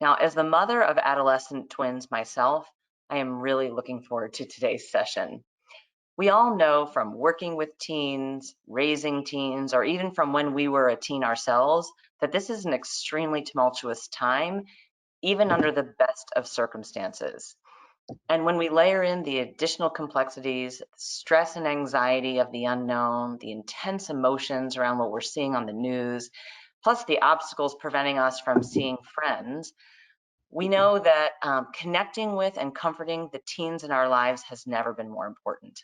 Now, as the mother of adolescent twins myself, I am really looking forward to today's session. We all know from working with teens, raising teens, or even from when we were a teen ourselves, that this is an extremely tumultuous time, even under the best of circumstances. And when we layer in the additional complexities, stress and anxiety of the unknown, the intense emotions around what we're seeing on the news, plus the obstacles preventing us from seeing friends, we know that connecting with and comforting the teens in our lives has never been more important.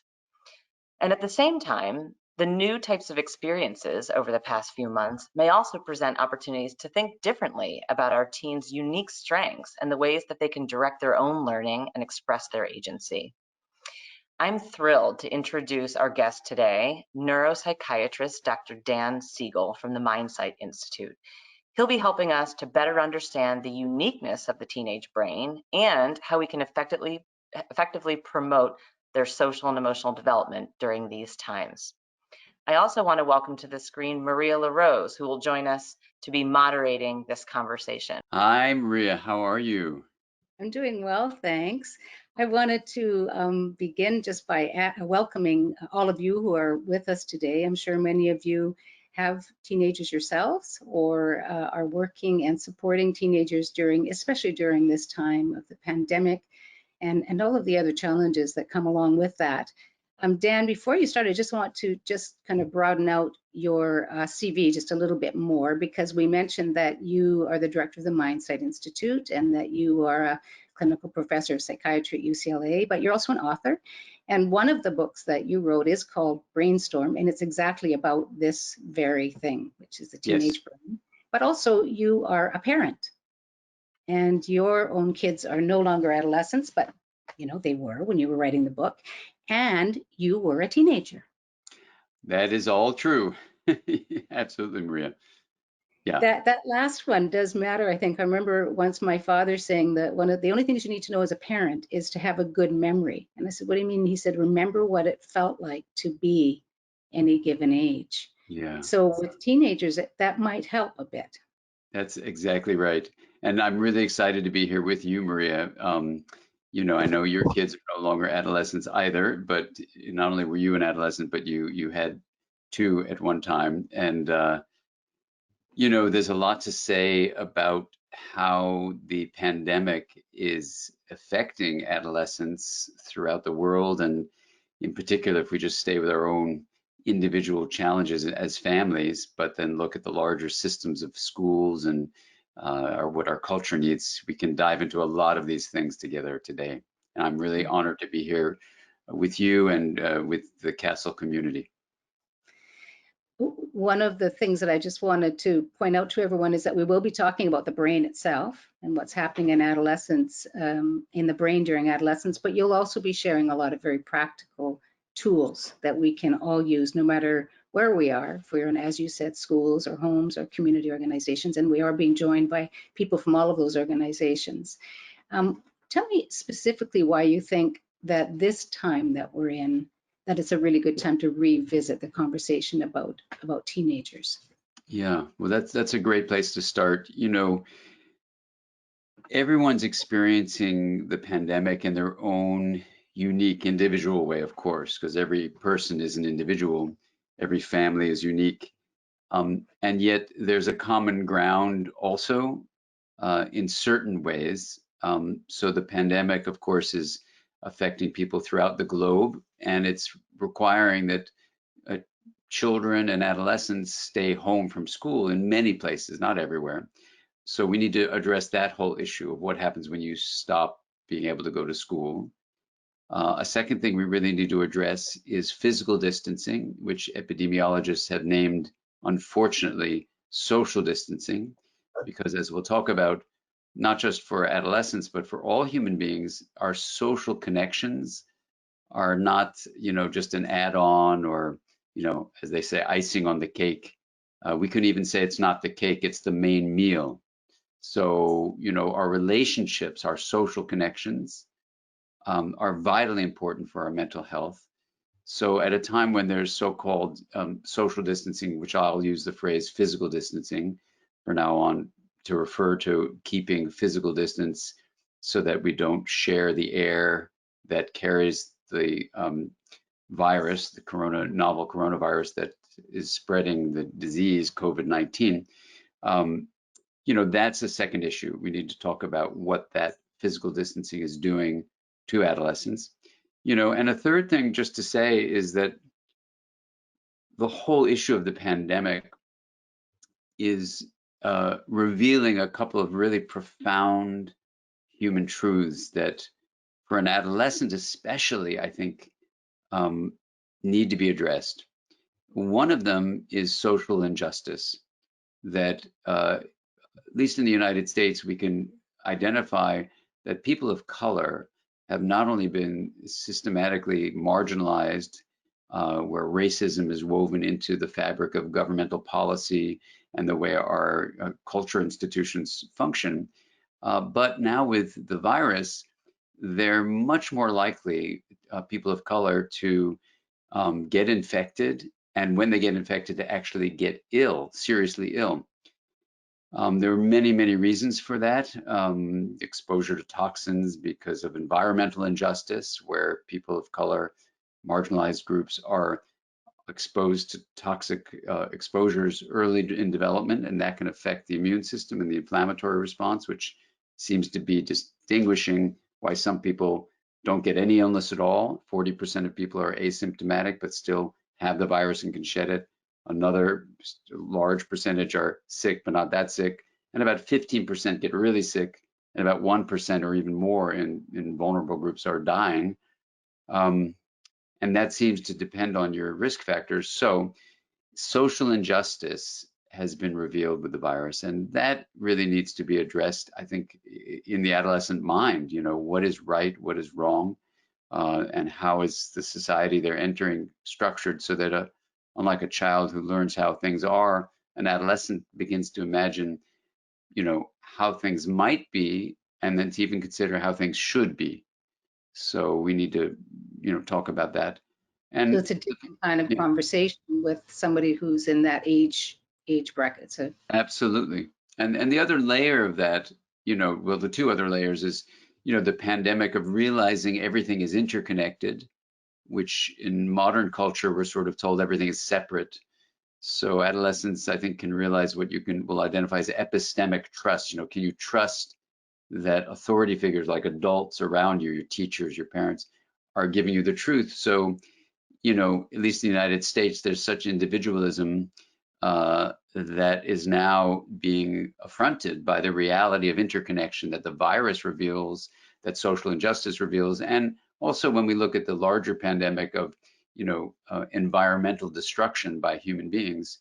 And at the same time, the new types of experiences over the past few months may also present opportunities to think differently about our teens' unique strengths and the ways that they can direct their own learning and express their agency. I'm thrilled to introduce our guest today, neuropsychiatrist Dr. Dan Siegel from the MINDSIGHT Institute. He'll be helping us to better understand the uniqueness of the teenage brain and how we can effectively promote their social and emotional development during these times. I also want to welcome to the screen Maria LaRose, who will join us to be moderating this conversation. Hi, Maria. How are you? I'm doing well, thanks. I wanted to begin just by welcoming all of you who are with us today. I'm sure many of you have teenagers yourselves or are working and supporting teenagers especially during this time of the pandemic and all of the other challenges that come along with that. Dan, before you start, I just want to kind of broaden out your CV just a little bit more, because we mentioned that you are the director of the MINDSIGHT Institute and that you are a clinical professor of psychiatry at UCLA, but you're also an author. And one of the books that you wrote is called Brainstorm, and it's exactly about this very thing, which is the teenage brain. But also you are a parent, and your own kids are no longer adolescents, but they were when you were writing the book, and you were a teenager. That is all true. Absolutely, Maria. Yeah. That last one does matter, I think. I remember once my father saying that one of the only things you need to know as a parent is to have a good memory. And I said, what do you mean? He said, remember what it felt like to be any given age. Yeah. So with teenagers, that might help a bit. That's exactly right. And I'm really excited to be here with you, Maria. I know your kids are no longer adolescents either, but not only were you an adolescent, but you had two at one time. And there's a lot to say about how the pandemic is affecting adolescents throughout the world, and in particular, if we just stay with our own individual challenges as families, but then look at the larger systems of schools and or what our culture needs, we can dive into a lot of these things together today. And I'm really honored to be here with you and with the CASEL community. One of the things that I just wanted to point out to everyone is that we will be talking about the brain itself and what's happening in adolescence, in the brain during adolescence, but you'll also be sharing a lot of very practical tools that we can all use no matter where we are, if we're in, as you said, schools or homes or community organizations, and we are being joined by people from all of those organizations. Tell me specifically why you think that this time that we're in, that it's a really good time to revisit the conversation about teenagers. Yeah, well, that's a great place to start. Everyone's experiencing the pandemic in their own unique individual way, of course, because every person is an individual, every family is unique. And yet there's a common ground also in certain ways. So the pandemic, of course, is affecting people throughout the globe, and it's requiring that children and adolescents stay home from school in many places, not everywhere. So we need to address that whole issue of what happens when you stop being able to go to school. A second thing we really need to address is physical distancing, which epidemiologists have named, unfortunately, social distancing, because as we'll talk about, not just for adolescents, but for all human beings, our social connections are not, just an add-on or, as they say, icing on the cake. We could even say it's not the cake, it's the main meal. So, our relationships, our social connections are vitally important for our mental health. So at a time when there's so-called social distancing, which I'll use the phrase physical distancing from now on, to refer to keeping physical distance so that we don't share the air that carries the virus, the novel coronavirus that is spreading the disease, COVID-19. That's a second issue. We need to talk about what that physical distancing is doing to adolescents. And a third thing just to say is that the whole issue of the pandemic is revealing a couple of really profound human truths that for an adolescent especially, I think, need to be addressed. One of them is social injustice, that at least in the United States, we can identify that people of color have not only been systematically marginalized, where racism is woven into the fabric of governmental policy and the way our culture institutions function, but now with the virus, they're much more likely, people of color, to get infected, and when they get infected, to actually get ill, seriously ill. There are many, many reasons for that. Exposure to toxins because of environmental injustice, where people of color, marginalized groups, are exposed to toxic exposures early in development, and that can affect the immune system and the inflammatory response, which seems to be distinguishing why some people don't get any illness at all. 40% of people are asymptomatic but still have the virus and can shed it. Another large percentage are sick but not that sick, and about 15% get really sick, and about 1% or even more in vulnerable groups are dying. And that seems to depend on your risk factors. So social injustice has been revealed with the virus, and that really needs to be addressed, I think, in the adolescent mind. What is right, what is wrong, and how is the society they're entering structured so that unlike a child who learns how things are, an adolescent begins to imagine, how things might be, and then to even consider how things should be. So we need to, talk about that. And So it's a different kind of yeah, conversation with somebody who's in that age bracket. So absolutely. And the other layer of that, well, the two other layers is, the pandemic of realizing everything is interconnected, which in modern culture, we're sort of told everything is separate. So adolescents, I think, can realize what will identify as epistemic trust. Can you trust that authority figures like adults around you, your teachers, your parents, are giving you the truth? So, at least in the United States, there's such individualism that is now being affronted by the reality of interconnection that the virus reveals, that social injustice reveals, and also when we look at the larger pandemic of, environmental destruction by human beings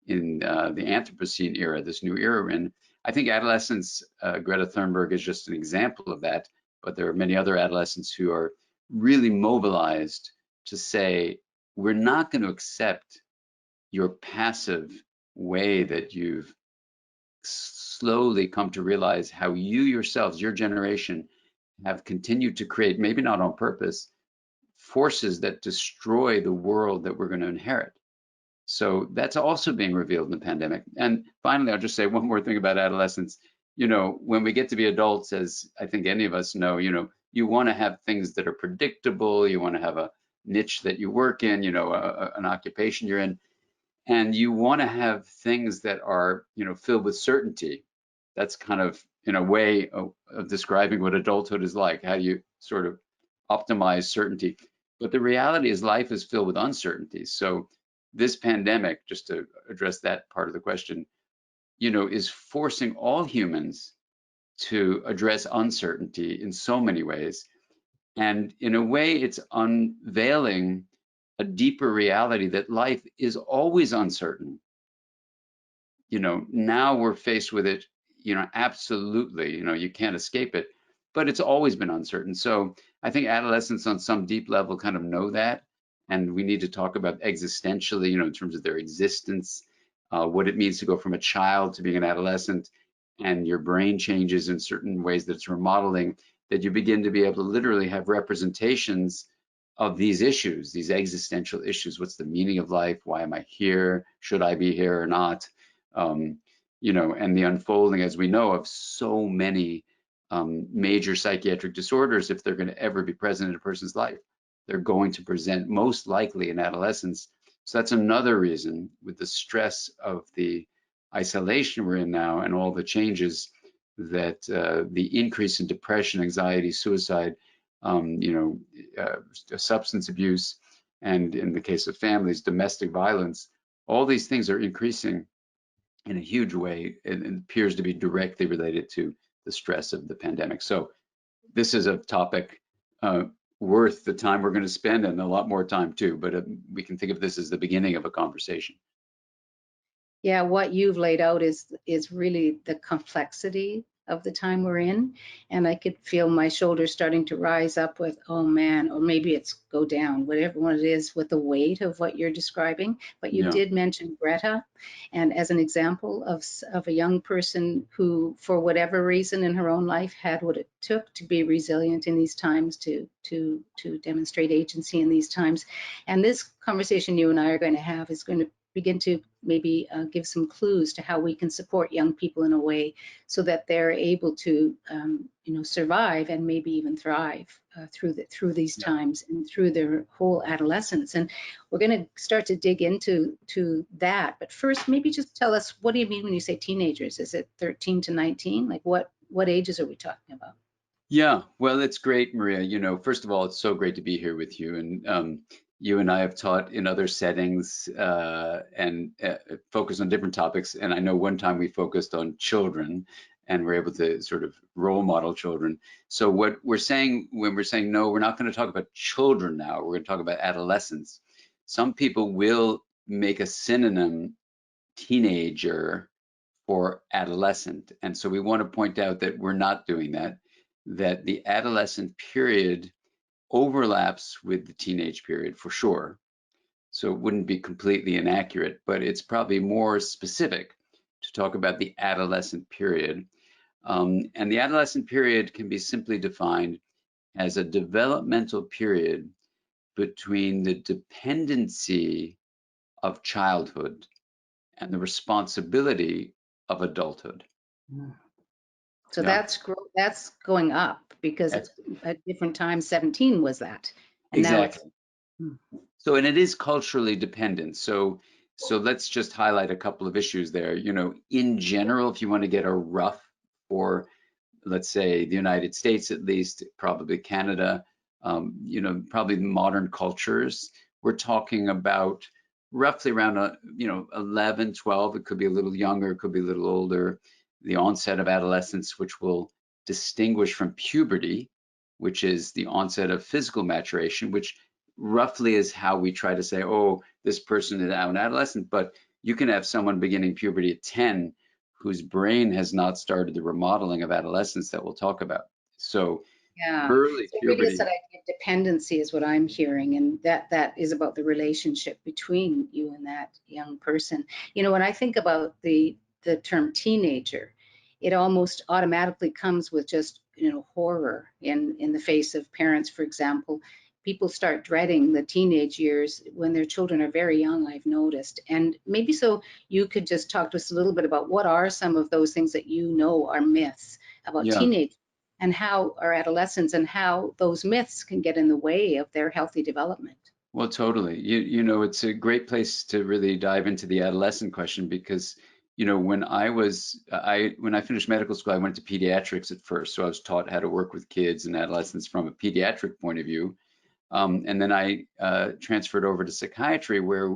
in the Anthropocene era, this new era we're in. I think adolescents, Greta Thunberg is just an example of that, but there are many other adolescents who are really mobilized to say, we're not going to accept your passive way that you've slowly come to realize how you yourselves, your generation, have continued to create, maybe not on purpose, forces that destroy the world that we're going to inherit. So that's also being revealed in the pandemic. And finally, I'll just say one more thing about adolescence. When we get to be adults, as I think any of us know, you want to have things that are predictable. You want to have a niche that you work in, an occupation you're in, and you want to have things that are, filled with certainty. That's kind of, in a way, of describing what adulthood is like. How do you sort of optimize certainty? But the reality is life is filled with uncertainty. So this pandemic, just to address that part of the question, is forcing all humans to address uncertainty in so many ways. And in a way, it's unveiling a deeper reality that life is always uncertain. Now we're faced with it, absolutely, you can't escape it, but it's always been uncertain. So I think adolescents on some deep level kind of know that, and we need to talk about existentially, in terms of their existence, what it means to go from a child to being an adolescent, and your brain changes in certain ways that it's remodeling, that you begin to be able to literally have representations of these issues, these existential issues. What's the meaning of life? Why am I here? Should I be here or not? and the unfolding, as we know, of so many major psychiatric disorders, if they're going to ever be present in a person's life, they're going to present most likely in adolescence. So that's another reason, with the stress of the isolation we're in now and all the changes, that the increase in depression, anxiety, suicide, substance abuse, and in the case of families, domestic violence, all these things are increasing in a huge way, and appears to be directly related to the stress of the pandemic. So this is a topic worth the time we're going to spend, and a lot more time too, but we can think of this as the beginning of a conversation. Yeah, what you've laid out is really the complexity of the time we're in. And I could feel my shoulders starting to rise up with, oh man, or maybe it's go down, whatever one it is, with the weight of what you're describing. But you did mention Greta, and as an example of a young person who, for whatever reason in her own life, had what it took to be resilient in these times, to demonstrate agency in these times. And this conversation you and I are going to have is going to begin to maybe give some clues to how we can support young people in a way so that they're able to, survive and maybe even thrive through these times and through their whole adolescence. And we're going to start to dig into that. But first, maybe just tell us, what do you mean when you say teenagers? Is it 13 to 19? Like what ages are we talking about? Yeah, well, it's great, Maria. First of all, it's so great to be here with you. And you and I have taught in other settings and focused on different topics. And I know one time we focused on children and we're able to sort of role model children. So what we're saying when we're saying, no, we're not going to talk about children now, we're going to talk about adolescents. Some people will make a synonym teenager for adolescent. And so we want to point out that we're not doing that, that the adolescent period overlaps with the teenage period for sure. So it wouldn't be completely inaccurate, but it's probably more specific to talk about the adolescent period. And the adolescent period can be simply defined as a developmental period between the dependency of childhood and the responsibility of adulthood. So that's going up, because at different times 17 was that, and exactly. Now it's, So, and it is culturally dependent. So let's just highlight a couple of issues there. In general, if you want to get a rough for, let's say, the United States, at least, probably Canada, probably modern cultures, we're talking about roughly around 11, 12. It could be a little younger, it could be a little older. The onset of adolescence, which will distinguish from puberty, which is the onset of physical maturation, which roughly is how we try to say, oh, this person is now an adolescent. But you can have someone beginning puberty at 10 whose brain has not started the remodeling of adolescence that we'll talk about. So early so puberty. Really, that idea of dependency is what I'm hearing, and that is about the relationship between you and that young person. When I think about the term teenager, it almost automatically comes with just horror in the face of parents. For example, people start dreading the teenage years when their children are very young, I've noticed. And maybe so you could just talk to us a little bit about what are some of those things that are myths about teenage and how are adolescents, and how those myths can get in the way of their healthy development. Well, totally. It's a great place to really dive into the adolescent question, because when I finished medical school, I went to pediatrics at first. So I was taught how to work with kids and adolescents from a pediatric point of view. And then I transferred over to psychiatry, where,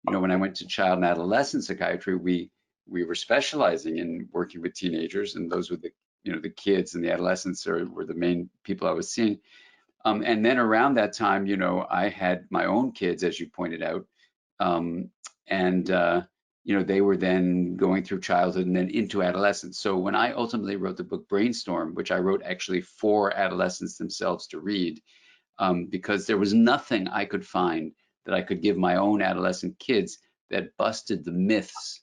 when I went to child and adolescent psychiatry, we were specializing in working with teenagers, and those were the kids and the adolescents were the main people I was seeing. And then around that time, I had my own kids, as you pointed out, and they were then going through childhood and then into adolescence. So when I ultimately wrote the book Brainstorm, which I wrote actually for adolescents themselves to read, because there was nothing I could find that I could give my own adolescent kids that busted the myths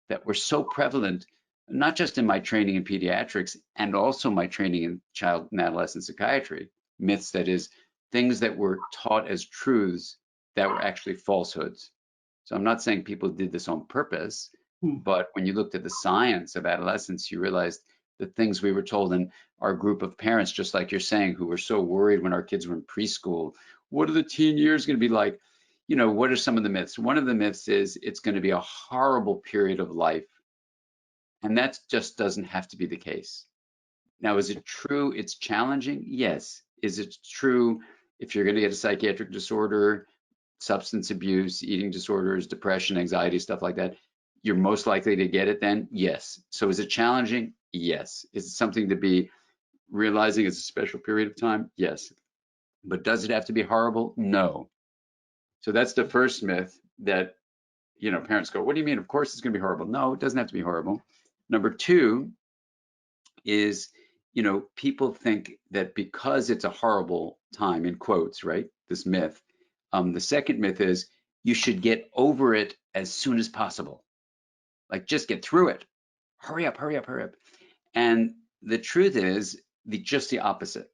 that were so prevalent, not just in my training in pediatrics and also my training in child and adolescent psychiatry. Myths, that is, things that were taught as truths that were actually falsehoods. So I'm not saying people did this on purpose, But when you looked at the science of adolescence, you realized the things we were told in our group of parents, just like you're saying, who were so worried when our kids were in preschool. What are the teen years going to be like? You know, what are some of the myths? One of the myths is it's going to be a horrible period of life. And that just doesn't have to be the case. Now, is it true it's challenging? Yes. Is it true if you're going to get a psychiatric disorder, substance abuse, eating disorders, depression, anxiety, stuff like that, you're most likely to get it then? Yes. So is it challenging? Yes. Is it something to be realizing it's a special period of time? Yes. But does it have to be horrible? No. So that's the first myth that, you know, parents go, what do you mean? Of course it's going to be horrible. No, it doesn't have to be horrible. Number two is, you know, people think that because it's a horrible time, in quotes, right? This myth. The second myth is you should get over it as soon as possible. Like just get through it. Hurry up, hurry up, hurry up. And the truth is just the opposite,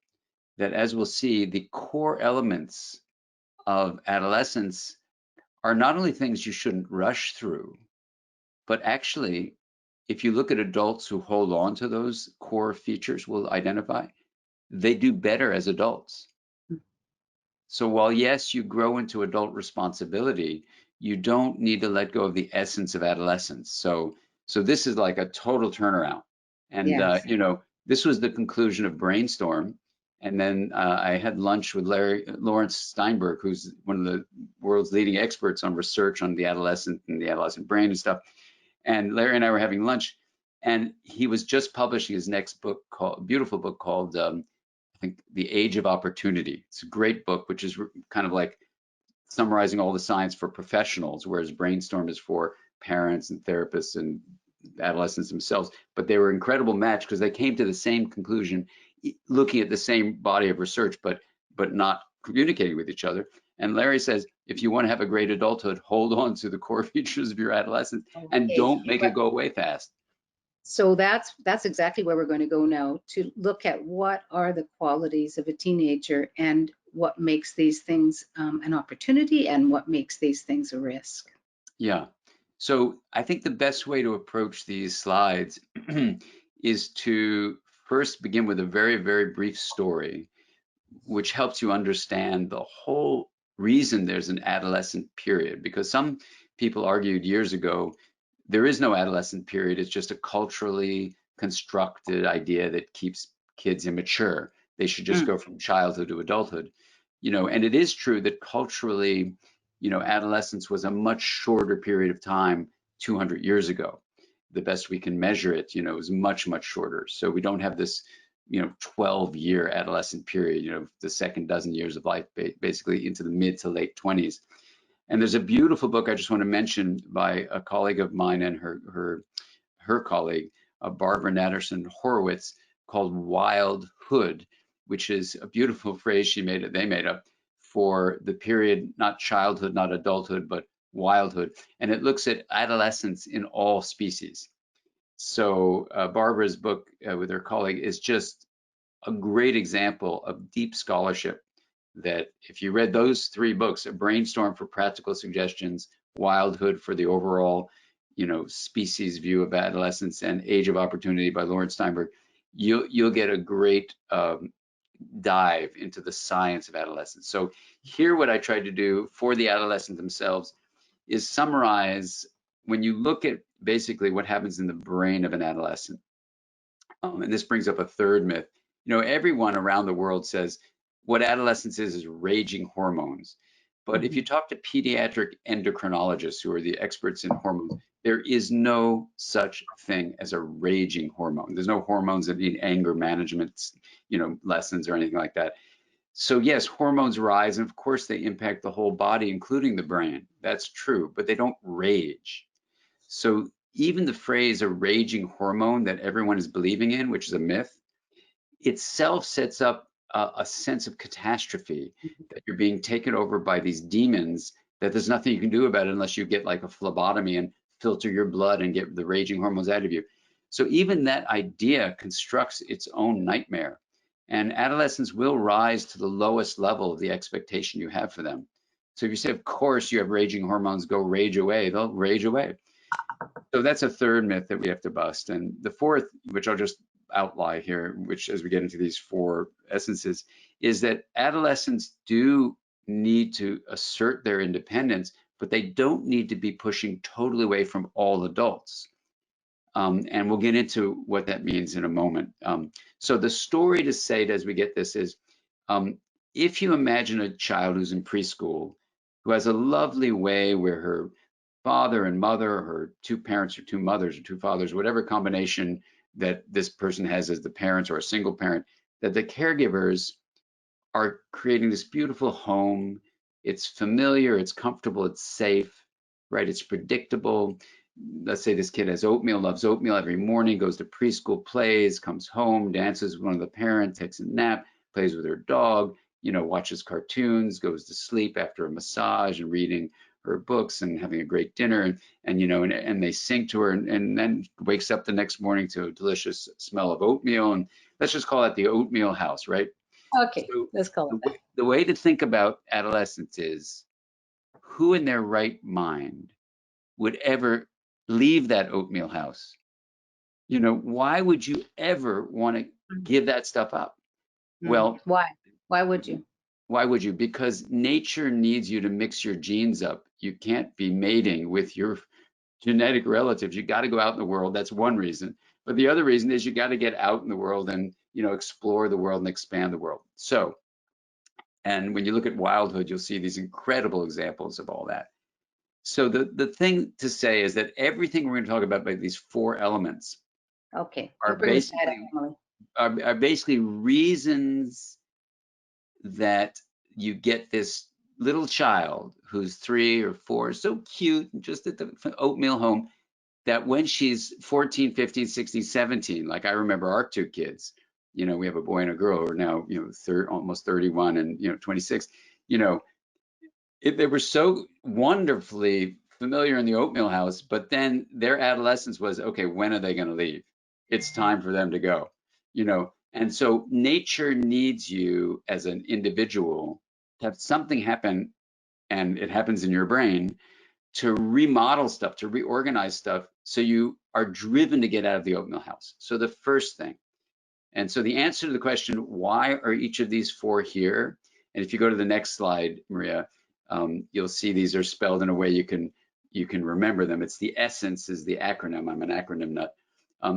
that as we'll see, the core elements of adolescence are not only things you shouldn't rush through, but actually, if you look at adults who hold on to those core features we'll identify, they do better as adults. So while yes, you grow into adult responsibility, you don't need to let go of the essence of adolescence. So this is like a total turnaround. And Yes. you know, this was the conclusion of Brainstorm. And then I had lunch with Lawrence Steinberg, who's one of the world's leading experts on research on the adolescent and the adolescent brain and stuff. And Larry and I were having lunch, and he was just publishing his next book, beautiful book called I think The Age of Opportunity. It's a great book, which is kind of like summarizing all the science for professionals, whereas Brainstorm is for parents and therapists and adolescents themselves. But they were an incredible match because they came to the same conclusion, looking at the same body of research, but not communicating with each other. And Larry says, if you want to have a great adulthood, hold on to the core features of your adolescence and Okay. don't make it go away fast. So that's exactly where we're going to go now, to look at what are the qualities of a teenager and what makes these things an opportunity and what makes these things a risk. Yeah. So I think the best way to approach these slides is to first begin with a very, very brief story, which helps you understand the whole reason there's an adolescent period. Because some people argued years ago, there is no adolescent period. It's just a culturally constructed idea that keeps kids immature. They should just go from childhood to adulthood. You know, and it is true that culturally, you know, adolescence was a much shorter period of time 200 years ago. The best we can measure it, you know, is much, much shorter. So we don't have this, you know, 12-year adolescent period, you know, the second dozen years of life, basically into the mid to late 20s. And there's a beautiful book I just want to mention by a colleague of mine and her colleague, Barbara Natterson Horowitz, called Wildhood, which is a beautiful phrase they made up for the period, not childhood, not adulthood, but wildhood. And it looks at adolescence in all species. So Barbara's book with her colleague is just a great example of deep scholarship that if you read those three books, A Brainstorm for Practical Suggestions, Wildhood for the overall, you know, species view of adolescence, and Age of Opportunity by Lawrence Steinberg, you'll get a great dive into the science of adolescence. So here what I tried to do for the adolescent themselves is summarize when you look at basically what happens in the brain of an adolescent. And this brings up a third myth. You know, everyone around the world says what adolescence is raging hormones. But if you talk to pediatric endocrinologists who are the experts in hormones, there is no such thing as a raging hormone. There's no hormones that need anger management, you know, lessons or anything like that. So yes, hormones rise, and of course they impact the whole body, including the brain. That's true, but they don't rage. So even the phrase a raging hormone that everyone is believing in, which is a myth, itself sets up a sense of catastrophe, that you're being taken over by these demons, that there's nothing you can do about it unless you get like a phlebotomy and filter your blood and get the raging hormones out of you. So even that idea constructs its own nightmare. And adolescents will rise to the lowest level of the expectation you have for them. So if you say, of course you have raging hormones, go rage away, they'll rage away. So that's a third myth that we have to bust. And the fourth, which I'll just outline here, which as we get into these four essences, is that adolescents do need to assert their independence, but they don't need to be pushing totally away from all adults. And we'll get into what that means in a moment. So the story to say as we get this is, if you imagine a child who's in preschool, who has a lovely way where her father and mother, her two parents or two mothers or two fathers, whatever combination that this person has as the parents or a single parent, that the caregivers are creating this beautiful home. It's familiar, it's comfortable, it's safe, right? It's predictable. Let's say this kid has oatmeal, loves oatmeal every morning, goes to preschool, plays, comes home, dances with one of the parents, takes a nap, plays with her dog, watches cartoons, goes to sleep after a massage and reading her books and having a great dinner, and they sing to her, and then wakes up the next morning to a delicious smell of oatmeal. And let's just call it the oatmeal house, right? Okay, So let's call it that. the way to think about adolescence is, who in their right mind would ever leave that oatmeal house? Why would you ever want to give that stuff up? Well, Why? Why would you? why would you? Because nature needs you to mix your genes up. You can't be mating with your genetic relatives. You got to go out in the world. That's one reason. But the other reason is you got to get out in the world and, explore the world and expand the world. So, and when you look at Wildhood, you'll see these incredible examples of all that. So the thing to say is that everything we're going to talk about by these four elements Okay, are bring us that, basically Emily. are basically reasons that you get this little child who's 3 or 4, so cute, just at the oatmeal home, that when she's 14, 15, 16, 17, like I remember our two kids, we have a boy and a girl who are now, almost 31 and, 26, they were so wonderfully familiar in the oatmeal house, but then their adolescence was, okay, when are they going to leave? It's time for them to go, and so nature needs you as an individual to have something happen, and it happens in your brain, to remodel stuff, to reorganize stuff, so you are driven to get out of the oatmeal house. So the first thing, and so the answer to the question, why are each of these four here? And if you go to the next slide, Maria, you'll see these are spelled in a way you can remember them. It's the essence is the acronym. I'm an acronym nut.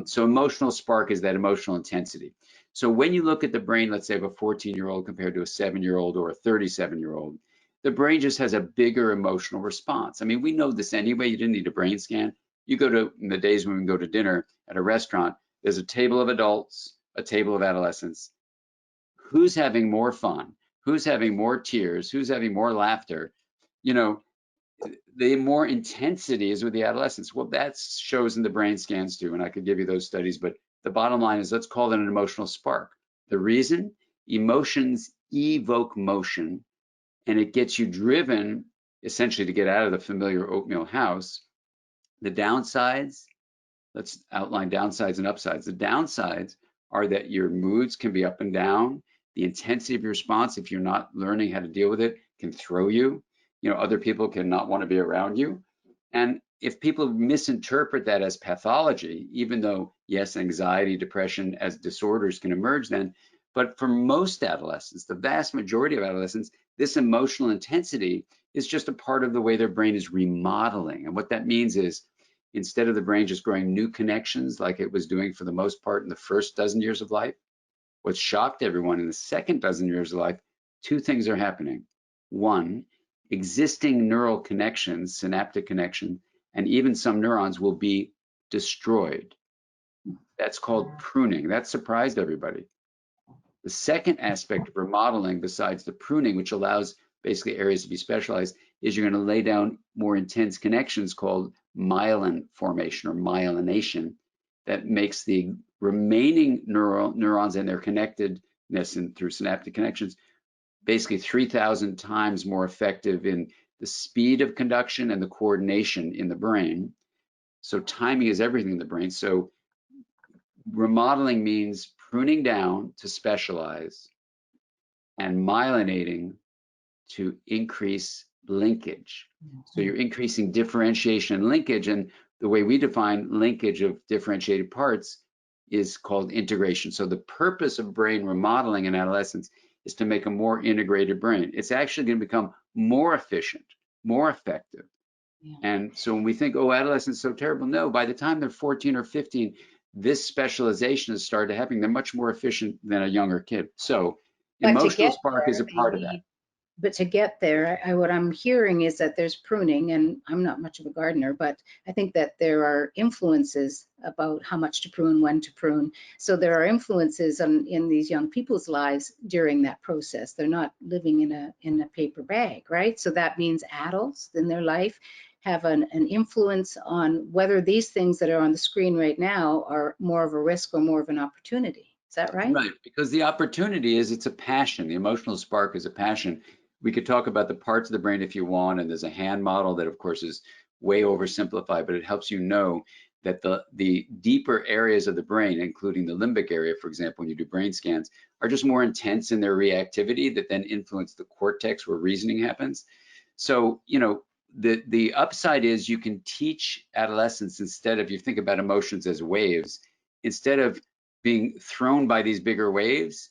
So emotional spark is that emotional intensity. So when you look at the brain, let's say of a 14-year-old compared to a 7-year-old or a 37-year-old, the brain just has a bigger emotional response. I mean, we know this anyway. You didn't need a brain scan. You go to, in the days when we go to dinner at a restaurant, there's a table of adults, a table of adolescents. Who's having more fun? Who's having more tears? Who's having more laughter? The more intensity is with the adolescents. Well, that shows in the brain scans too, and I could give you those studies, but the bottom line is, let's call it an emotional spark. The reason? Emotions evoke motion, and it gets you driven essentially to get out of the familiar oatmeal house. The downsides, let's outline downsides and upsides. The downsides are that your moods can be up and down. The intensity of your response, if you're not learning how to deal with it, can throw you. Other people can not want to be around you. And if people misinterpret that as pathology, even though, yes, anxiety, depression as disorders can emerge then, but for most adolescents, the vast majority of adolescents, this emotional intensity is just a part of the way their brain is remodeling. And what that means is, instead of the brain just growing new connections like it was doing for the most part in the first dozen years of life, what shocked everyone in the second dozen years of life, two things are happening. One, existing neural connections, synaptic connection, and even some neurons will be destroyed. That's called pruning. That surprised everybody. The second aspect of remodeling, besides the pruning, which allows basically areas to be specialized, is you're going to lay down more intense connections called myelin formation or myelination that makes the remaining neurons and their connectedness and through synaptic connections basically 3,000 times more effective in the speed of conduction and the coordination in the brain. So timing is everything in the brain. So remodeling means pruning down to specialize and myelinating to increase linkage. So you're increasing differentiation and linkage. And the way we define linkage of differentiated parts is called integration. So the purpose of brain remodeling in adolescence is to make a more integrated brain. It's actually going to become more efficient, more effective. Yeah. And so when we think, oh, adolescents are so terrible, no, by the time they're 14 or 15, this specialization has started happening. They're much more efficient than a younger kid. So But to emotional get spark is there, a part of that. But to get there, what I'm hearing is that there's pruning, and I'm not much of a gardener, but I think that there are influences about how much to prune, when to prune. So there are influences in these young people's lives during that process. They're not living in a paper bag, right? So that means adults in their life have an influence on whether these things that are on the screen right now are more of a risk or more of an opportunity. Is that right? Right, because the opportunity is it's a passion. The emotional spark is a passion. We could talk about the parts of the brain if you want, and there's a hand model that of course is way oversimplified, but it helps you know that the deeper areas of the brain, including the limbic area, for example, when you do brain scans, are just more intense in their reactivity that then influence the cortex where reasoning happens. So, you know, the upside is you can teach adolescents, instead of, you think about emotions as waves, instead of being thrown by these bigger waves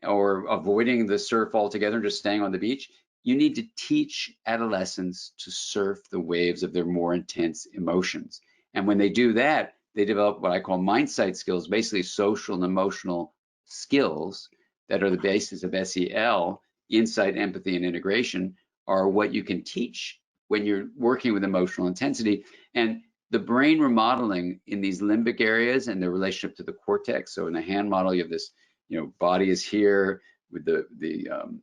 or avoiding the surf altogether and just staying on the beach, you need to teach adolescents to surf the waves of their more intense emotions. And when they do that, they develop what I call MINDSIGHT skills, basically social and emotional skills that are the basis of SEL. Insight, empathy, and integration are what you can teach when you're working with emotional intensity. And the brain remodeling in these limbic areas and their relationship to the cortex. So in the hand model, you have this, you know, body is here with the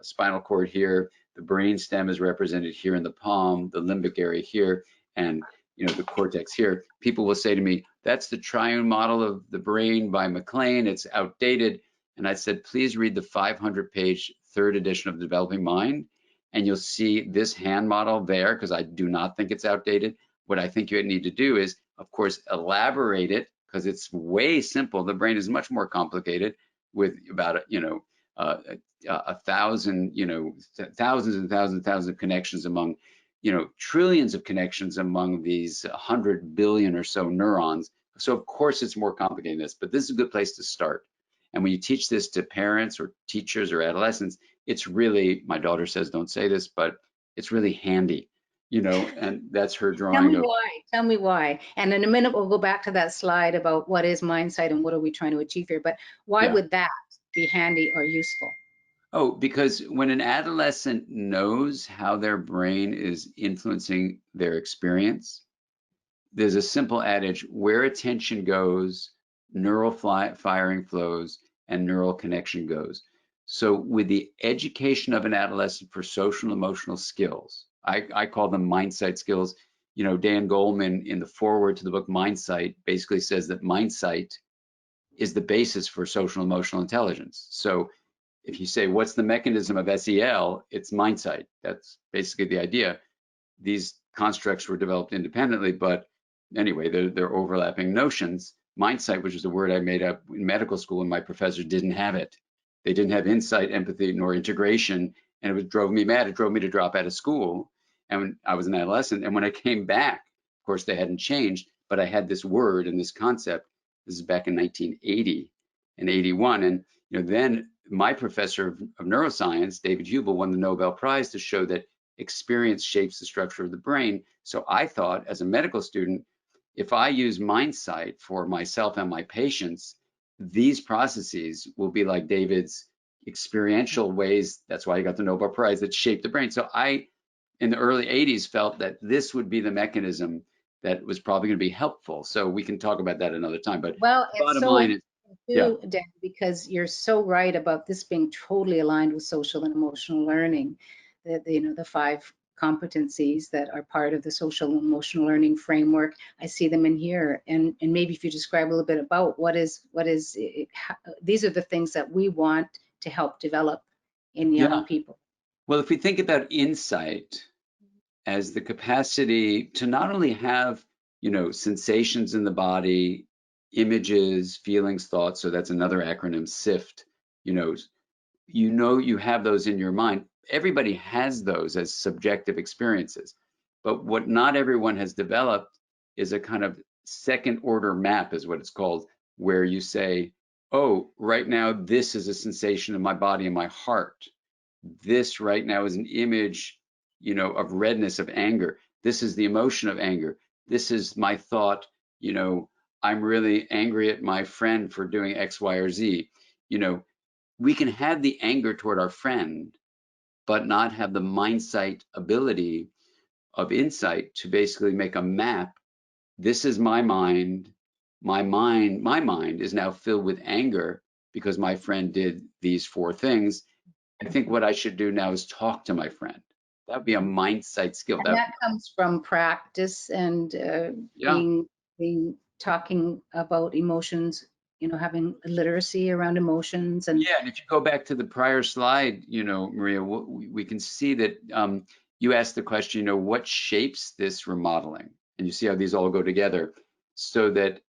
spinal cord here. The brain stem is represented here in the palm, the limbic area here, and you know the cortex here. People will say to me, "That's the triune model of the brain by McLean. It's outdated." And I said, "Please read the 500-page third edition of the Developing Mind, and you'll see this hand model there, because I do not think it's outdated. What I think you need to do is, of course, elaborate it, because it's way simple. The brain is much more complicated with about, you know, 1,000, you know, thousands and thousands and thousands of connections among, you know, trillions of connections among these 100 billion or so neurons. So of course it's more complicated than this, but this is a good place to start. And when you teach this to parents or teachers or adolescents, it's really, my daughter says don't say this, but it's really handy, you know, and that's her drawing. Tell me why. Tell me why. And in a minute, we'll go back to that slide about what is MINDSIGHT and what are we trying to achieve here. But why would that be handy or useful? Oh, because when an adolescent knows how their brain is influencing their experience, there's a simple adage: where attention goes, neural firing flows, and neural connection goes. So with the education of an adolescent for social and emotional skills, I call them MINDSIGHT skills. You know, Dan Goleman in the foreword to the book MINDSIGHT basically says that MINDSIGHT is the basis for social and emotional intelligence. So if you say, what's the mechanism of SEL? It's MINDSIGHT. That's basically the idea. These constructs were developed independently, but anyway, they're overlapping notions. MINDSIGHT, which is a word I made up in medical school, and my professor didn't have it. They didn't have insight, empathy, nor integration, and it drove me mad. It drove me to drop out of school. And when I was an adolescent, and when I came back, of course, they hadn't changed, but I had this word and this concept. This is back in 1980 and 81, and you know, then my professor of neuroscience, David Hubel, won the Nobel Prize to show that experience shapes the structure of the brain. So I thought, as a medical student, if I use MINDSIGHT for myself and my patients, these processes will be like David's experiential ways. That's why he got the Nobel Prize, that shaped the brain. So I, in the early 80s, felt that this would be the mechanism that was probably going to be helpful. So we can talk about that another time. But well, it's bottom so line is, too, Dan, because you're so right about this being totally aligned with social and emotional learning. You know, the 5 competencies that are part of the social and emotional learning framework. I see them in here, and maybe if you describe a little bit about what is it, these are the things that we want to help develop in young people. Well, if we think about insight as the capacity to not only have, you know, sensations in the body, images, feelings, thoughts, so that's another acronym, SIFT, you know you have those in your mind. Everybody has those as subjective experiences, but what not everyone has developed is a kind of second order map is what it's called, where you say, oh, right now, this is a sensation in my body and my heart. This right now is an image, you know, of redness, of anger. This is the emotion of anger. This is my thought, you know, I'm really angry at my friend for doing X, Y, or Z. You know, we can have the anger toward our friend, but not have the MINDSIGHT ability of insight to basically make a map. This is my mind. My mind is now filled with anger because my friend did these 4 things. I think what I should do now is talk to my friend. That would be a MINDSIGHT skill. And that comes from practice and Yeah. being talking about emotions, you know, having literacy around emotions. And Yeah, and if you go back to the prior slide, you know, Maria, we can see that you asked the question, you know, what shapes this remodeling? And you see how these all go together so that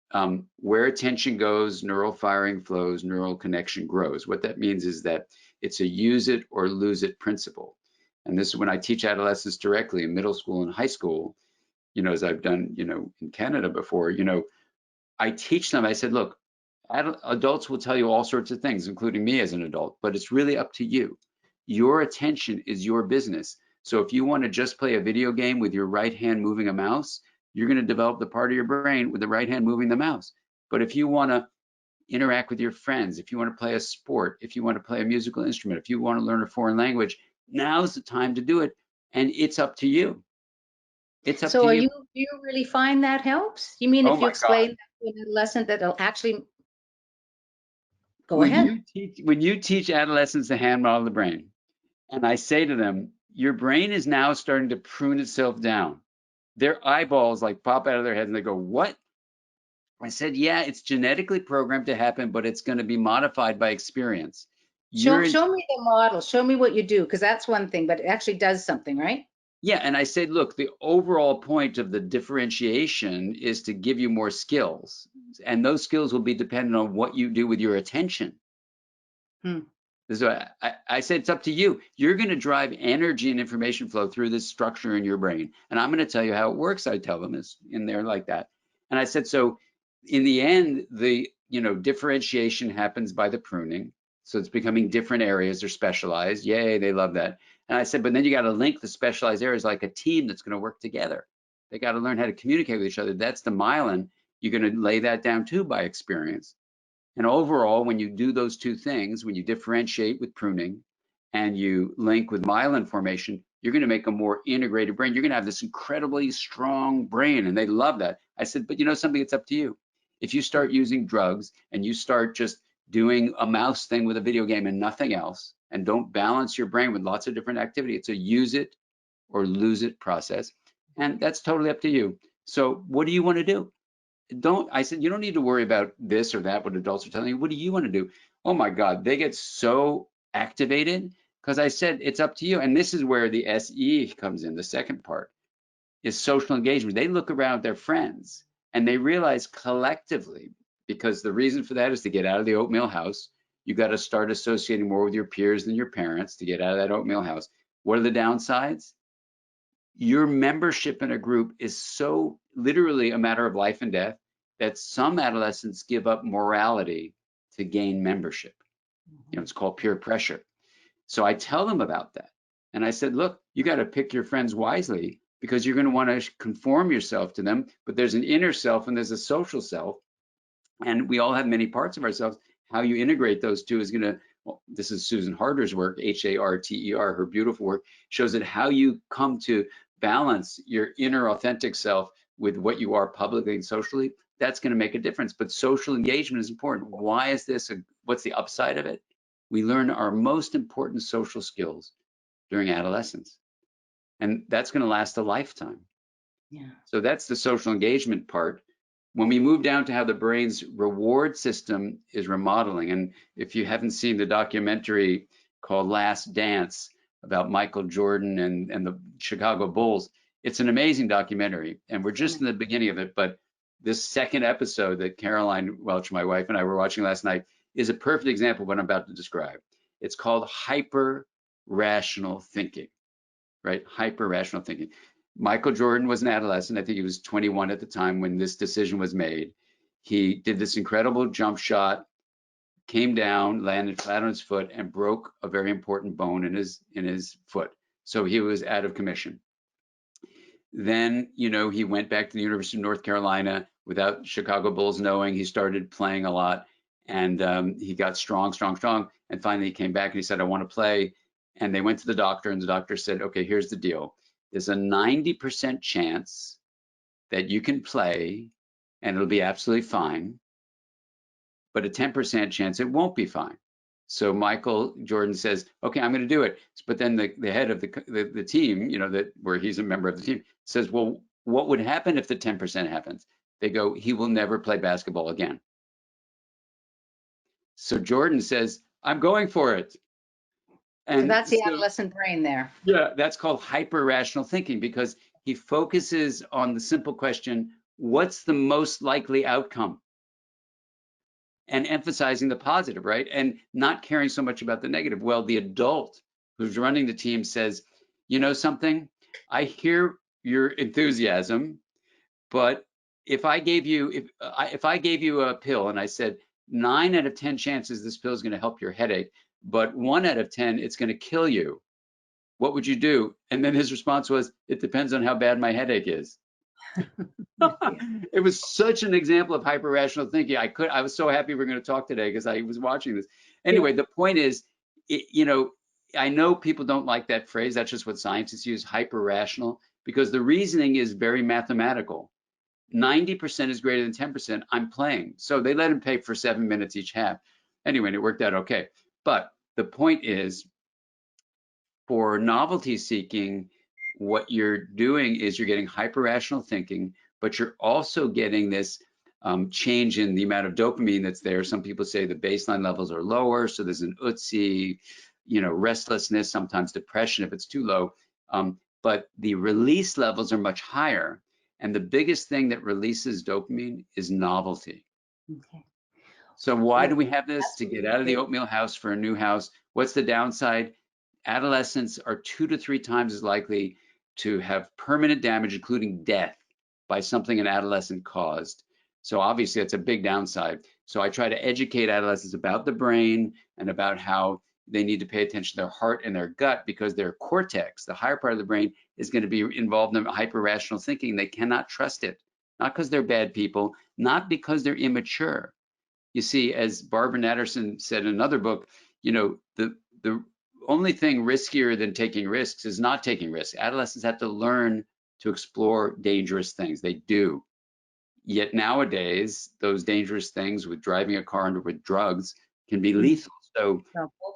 where attention goes, neural firing flows, neural connection grows. What that means is that it's a use it or lose it principle. And this is when I teach adolescents directly in middle school and high school, you know, as I've done, you know, in Canada before, you know, I teach them, I said, look, adults will tell you all sorts of things, including me as an adult, but it's really up to you. Your attention is your business. So if you want to just play a video game with your right hand moving a mouse, you're going to develop the part of your brain with the right hand moving the mouse. But if you want to interact with your friends, if you want to play a sport, if you want to play a musical instrument, if you want to learn a foreign language, now's the time to do it. And it's up to you. It's up so to are you. you, do you really find that helps? You mean Oh if you my God. explain that to an adolescent that it'll actually go When ahead? you teach adolescents the hand model of the brain, and I say to them, your brain is now starting to prune itself down. Their eyeballs like pop out of their head and they go, what? I said, yeah, it's genetically programmed to happen, but it's going to be modified by experience. Show, You're in, show me the model. Show me what you do, because that's one thing, but it actually does something, right? yeah, and I said, look, the overall point of the differentiation is to give you more skills, and those skills will be dependent on what you do with your attention. Hmm. So I said, it's up to you. You're going to drive energy and information flow through this structure in your brain. And I'm going to tell you how it works. I tell them it's in there like that. And I said, so in the end, the differentiation happens by the pruning. So it's becoming different areas. They're specialized. Yay, they love that. And I said, but then you got to link the specialized areas like a team that's going to work together. They got to learn how to communicate with each other. That's the myelin. You're going to lay that down too by experience. And overall, when you do those 2 things, when you differentiate with pruning and you link with myelin formation, you're going to make a more integrated brain. You're going to have this incredibly strong brain, and they love that. I said, but you know something, it's up to you. If you start using drugs and you start just doing a mouse thing with a video game and nothing else, and don't balance your brain with lots of different activity, it's a use it or lose it process. And that's totally up to you. So what do you want to do? I said, you don't need to worry about this or that, what adults are telling you. What do you want to do? Oh my God, they get so activated because I said, it's up to you. And this is where the SE comes in. The second part is social engagement. They look around their friends and they realize collectively, because the reason for that is to get out of the oatmeal house. You got to start associating more with your peers than your parents to get out of that oatmeal house. What are the downsides? Your membership in a group is so literally a matter of life and death that some adolescents give up morality to gain membership. It's called peer pressure. So I tell them about that. And I said, look, you got to pick your friends wisely because you're going to want to conform yourself to them. But there's an inner self and there's a social self. And we all have many parts of ourselves. How you integrate those 2 is going to, well, this is Susan Harder's work, Harter, her beautiful work, shows that how you come to balance your inner authentic self with what you are publicly and socially, that's going to make a difference. But social engagement is important. Why is this? What's the upside of it? We learn our most important social skills during adolescence, and that's going to last a lifetime. Yeah. So that's the social engagement part. When we move down to how the brain's reward system is remodeling, and if you haven't seen the documentary called Last Dance about Michael Jordan and the Chicago Bulls, it's an amazing documentary, and we're just in the beginning of it. But this second episode that Caroline Welch, my wife, and I were watching last night is a perfect example of what I'm about to describe. It's called hyper rational thinking, right? Hyper rational thinking. Michael Jordan was an adolescent. I think he was 21 at the time when this decision was made. He did this incredible jump shot, came down, landed flat on his foot, and broke a very important bone in his foot. So he was out of commission. Then, he went back to the University of North Carolina without Chicago Bulls knowing. He started playing a lot, and he got strong. And finally, he came back and he said, "I want to play." And they went to the doctor, and the doctor said, "Okay, here's the deal. There's a 90% chance that you can play, and it'll be absolutely fine, but a 10% chance it won't be fine." So Michael Jordan says, "Okay, I'm going to do it." But then the head of the team, where he's a member of the team, says, "Well, what would happen if the 10% happens?" They go, "He will never play basketball again." So Jordan says, "I'm going for it." So And that's the so, adolescent brain there. yeah, that's called hyper-rational thinking, because he focuses on the simple question, what's the most likely outcome? And emphasizing the positive, right? And not caring so much about the negative. Well, the adult who's running the team says, "You know something? I hear your enthusiasm, but if I gave you a pill and I said 9 out of 10 chances this pill is going to help your headache, but 1 out of 10 it's going to kill you, what would you do?" And then his response was, "It depends on how bad my headache is." It was such an example of hyper rational thinking. I was so happy we're going to talk today because I was watching this. Anyway, the point is, I know people don't like that phrase. That's just what scientists use, hyper rational, because the reasoning is very mathematical. 90% is greater than 10%. I'm playing. So they let him pay for 7 minutes each half. Anyway, and it worked out okay. But the point is, for novelty seeking, what you're doing is you're getting hyper rational thinking, but you're also getting this change in the amount of dopamine that's there. Some people say the baseline levels are lower, so there's an UTSI, restlessness, sometimes depression if it's too low, but the release levels are much higher. And the biggest thing that releases dopamine is novelty. Okay. So why do we have this? To get out of the oatmeal house for a new house. What's the downside? Adolescents are 2 to 3 times as likely to have permanent damage, including death, by something an adolescent caused. So obviously that's a big downside. So I try to educate adolescents about the brain and about how they need to pay attention to their heart and their gut, because their cortex, the higher part of the brain, is going to be involved in hyper-rational thinking. They cannot trust it, not because they're bad people, not because they're immature. You see, as Barbara Natterson said in another book, the only thing riskier than taking risks is not taking risks. Adolescents have to learn to explore dangerous things. They do. Yet nowadays, those dangerous things with driving a car and with drugs can be lethal. So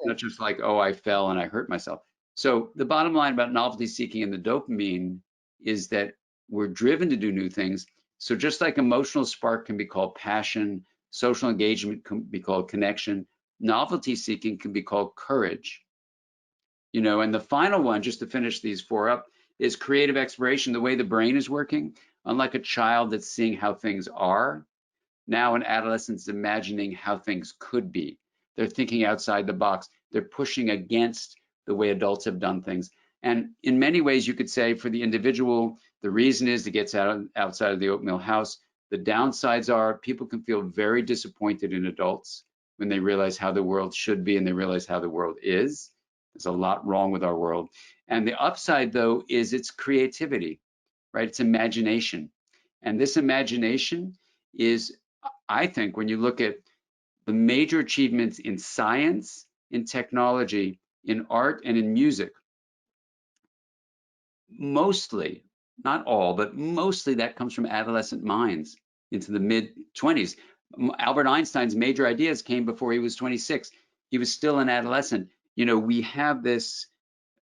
not just like, oh, I fell and I hurt myself. So the bottom line about novelty seeking and the dopamine is that we're driven to do new things. So just like emotional spark can be called passion, social engagement can be called connection, novelty seeking can be called courage. And the final one, just to finish these 4 up, is creative exploration. The way the brain is working, unlike a child that's seeing how things are, now an adolescent's imagining how things could be. They're thinking outside the box. They're pushing against the way adults have done things. And in many ways, you could say for the individual, the reason is to get outside of the oatmeal house. The downsides are people can feel very disappointed in adults when they realize how the world should be and they realize how the world is. There's a lot wrong with our world. And the upside, though, is its creativity, right? It's imagination. And this imagination is, I think, when you look at the major achievements in science, in technology, in art, and in music, mostly, not all, but mostly that comes from adolescent minds into the mid-20s. Albert Einstein's major ideas came before he was 26. He was still an adolescent. We have this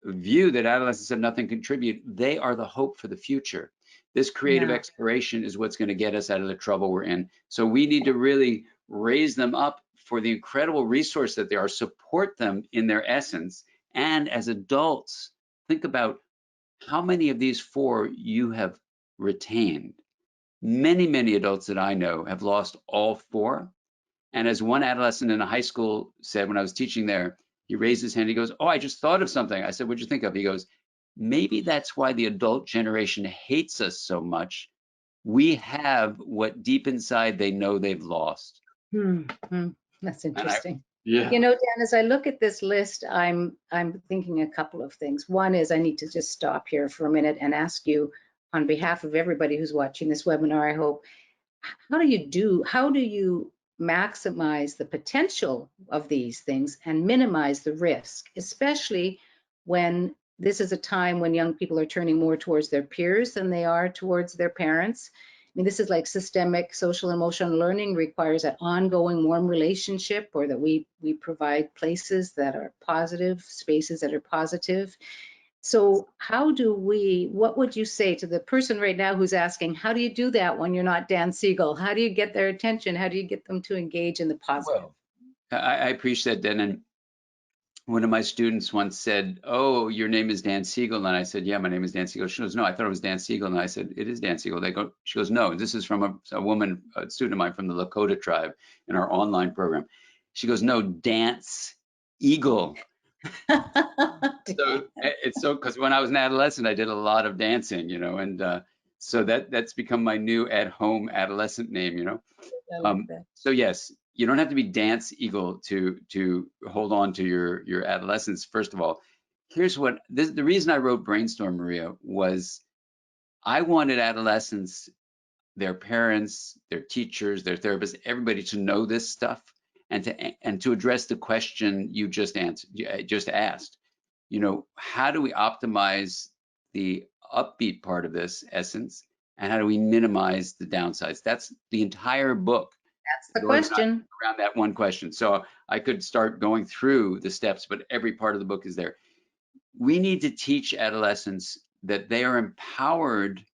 view that adolescents have nothing to contribute. They are the hope for the future. This creative exploration is what's going to get us out of the trouble we're in. So we need to really raise them up for the incredible resource that they are, support them in their essence. And as adults, think about how many of these 4 you have retained. Many, many adults that I know have lost all 4. And as one adolescent in a high school said when I was teaching there, he raised his hand, he goes, "Oh, I just thought of something." I said, "What'd you think of?" He goes, maybe that's why the adult generation hates us so much. We have what deep inside they know they've lost. That's And interesting. yeah. You know, Dan, as I look at this list, I'm thinking a couple of things. One is I need to just stop here for a minute and ask you, on behalf of everybody who's watching this webinar, I hope, how do you maximize the potential of these things and minimize the risk, especially when this is a time when young people are turning more towards their peers than they are towards their parents? I mean, this is like systemic social emotional learning requires an ongoing warm relationship, or that we provide places that are positive, spaces that are positive. So what would you say to the person right now who's asking, how do you do that when you're not Dan Siegel? How do you get their attention? How do you get them to engage in the positive? Well, I appreciate that. And one of my students once said, "Oh, your name is Dan Siegel," and I said, "Yeah, my name is Dan Siegel." She goes, "No, I thought it was Dan Siegel," and I said, "It is Dan Siegel." She goes, "No, this is from a woman, a student of mine from the Lakota tribe in our online program." She goes, "No, Dance Eagle." So it's so, because when I was an adolescent, I did a lot of dancing, and so that's become my new at-home adolescent name, I like Um, that. so yes, you don't have to be Dance Eagle to hold on to your adolescence. First of all, here's the reason I wrote Brainstorm, Maria, was I wanted adolescents, their parents, their teachers, their therapists, everybody to know this stuff and to address the question you just asked. How do we optimize the upbeat part of this essence, and how do we minimize the downsides? That's the entire book That's is the organized question. around that one question. So I could start going through the steps, but every part of the book is there. We need to teach adolescents that they are empowered,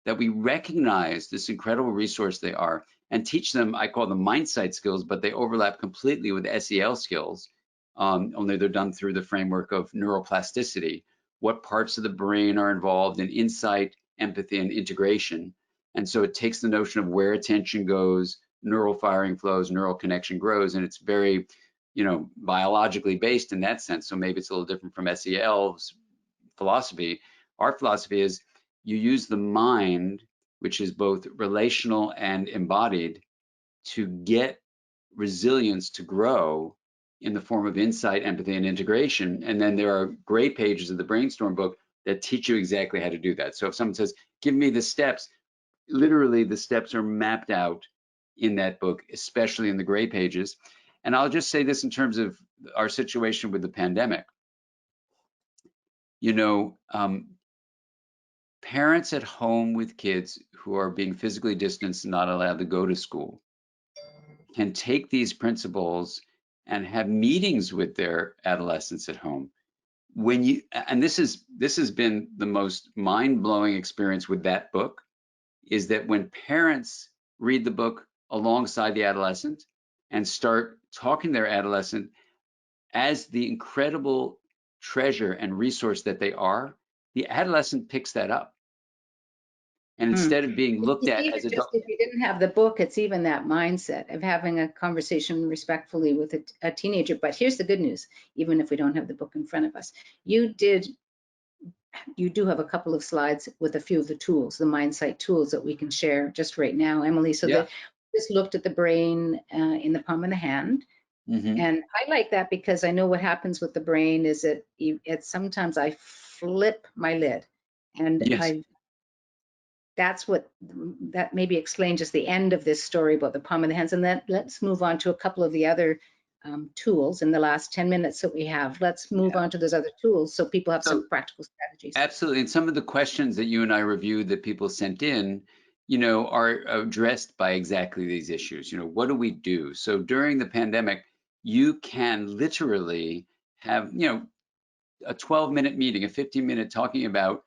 that we recognize this incredible resource they are, and teach them, I call them MINDSIGHT skills, but they overlap completely with SEL skills, only they're done through the framework of neuroplasticity. What parts of the brain are involved in insight, empathy, and integration? And so it takes the notion of where attention goes, neural firing flows, neural connection grows, and it's very, biologically based in that sense. So maybe it's a little different from SEL's philosophy. Our philosophy is you use the mind, which is both relational and embodied, to get resilience to grow in the form of insight, empathy, and integration. And then there are great pages of the Brainstorm book that teach you exactly how to do that. So if someone says, "Give me the steps," literally the steps are mapped out in that book, especially in the gray pages. And I'll just say this in terms of our situation with the pandemic. Parents at home with kids who are being physically distanced and not allowed to go to school can take these principles and have meetings with their adolescents at home. And this has been the most mind-blowing experience with that book, is that when parents read the book alongside the adolescent and start talking to their adolescent as the incredible treasure and resource that they are, the adolescent picks that up. And instead of being looked It's at even as just, adult, if you didn't have the book, it's even that mindset of having a conversation respectfully with a teenager. But here's the good news, even if we don't have the book in front of us, you do have a couple of slides with a few of the tools, the MindSight tools that we can share just right now, Emily. So yeah. that just looked at the brain in the palm of the hand. Mm-hmm. And I like that because I know what happens with the brain is that sometimes I flip my lid, and Yes. that maybe explains just the end of this story about the palm of the hands. And then let's move on to a couple of the other tools in the last 10 minutes that we have. Let's move on to those other tools so people have some practical strategies. Absolutely. And some of the questions that you and I reviewed that people sent in, are addressed by exactly these issues. What do we do? So during the pandemic, you can literally have, a 12-minute meeting, a 15-minute talking about